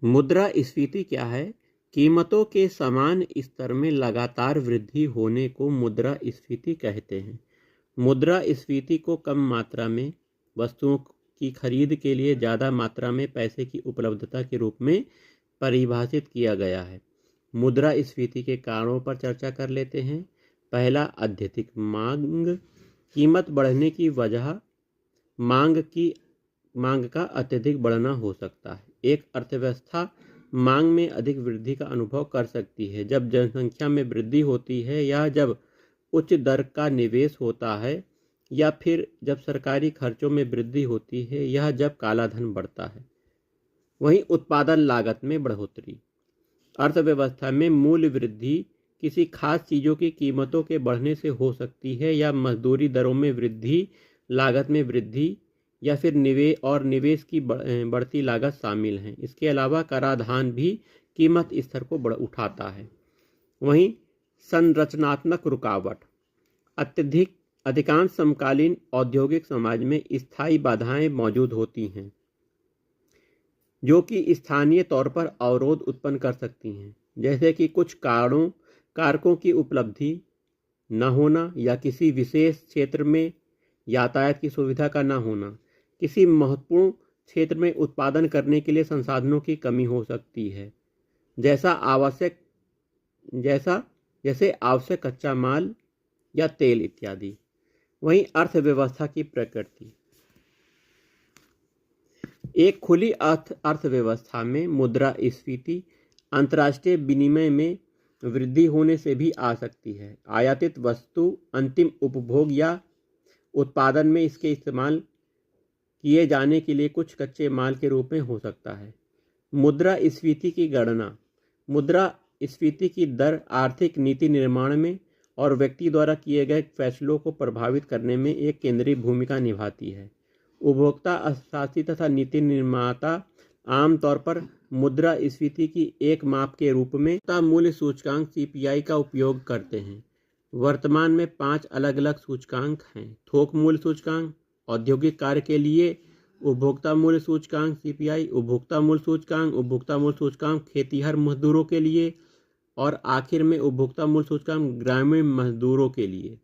मुद्रास्फीति क्या है? कीमतों के समान स्तर में लगातार वृद्धि होने को मुद्रास्फीति कहते हैं। मुद्रास्फीति को कम मात्रा में वस्तुओं की खरीद के लिए ज़्यादा मात्रा में पैसे की उपलब्धता के रूप में परिभाषित किया गया है। मुद्रास्फीति के कारणों पर चर्चा कर लेते हैं। पहला, अत्यधिक मांग। कीमत बढ़ने की वजह मांग का अत्यधिक बढ़ना हो सकता है। एक अर्थव्यवस्था मांग में अधिक वृद्धि का अनुभव कर सकती है जब जनसंख्या में वृद्धि होती है, या जब उच्च दर का निवेश होता है, या फिर जब सरकारी खर्चों में वृद्धि होती है, या जब कालाधन बढ़ता है। वहीं उत्पादन लागत में बढ़ोतरी। अर्थव्यवस्था में मूल्य वृद्धि किसी खास चीज़ों की कीमतों के बढ़ने से हो सकती है, या मजदूरी दरों में वृद्धि, लागत में वृद्धि, या फिर निवेश की बढ़ती लागत शामिल हैं। इसके अलावा कराधान भी कीमत स्तर को उठाता है। वहीं संरचनात्मक रुकावट। अधिकांश समकालीन औद्योगिक समाज में स्थायी बाधाएं मौजूद होती हैं जो कि स्थानीय तौर पर अवरोध उत्पन्न कर सकती हैं, जैसे कि कुछ कारकों की उपलब्धि न होना, या किसी विशेष क्षेत्र में यातायात की सुविधा का न होना। किसी महत्वपूर्ण क्षेत्र में उत्पादन करने के लिए संसाधनों की कमी हो सकती है, जैसे आवश्यक कच्चा माल या तेल इत्यादि। वहीं अर्थव्यवस्था की प्रकृति। एक खुली अर्थव्यवस्था में मुद्रास्फीति अंतर्राष्ट्रीय विनिमय में वृद्धि होने से भी आ सकती है। आयातित वस्तु अंतिम उपभोग या उत्पादन में इसके इस्तेमाल किए जाने के लिए कुछ कच्चे माल के रूप में हो सकता है। मुद्रास्फीति की गणना। मुद्रास्फीति की दर आर्थिक नीति निर्माण में और व्यक्ति द्वारा किए गए फैसलों को प्रभावित करने में एक केंद्रीय भूमिका निभाती है। उपभोक्ता अर्थशास्त्री तथा नीति निर्माता आमतौर पर मुद्रास्फीति की एक माप के रूप में मूल्य सूचकांक CPI का उपयोग करते हैं। वर्तमान में 5 अलग अलग सूचकांक हैं। थोक मूल्य सूचकांक, औद्योगिक कार्य के लिए उपभोक्ता मूल्य सूचकांक CPI, उपभोक्ता मूल्य सूचकांक खेतीहर मजदूरों के लिए, और आखिर में उपभोक्ता मूल्य सूचकांक ग्रामीण मजदूरों के लिए।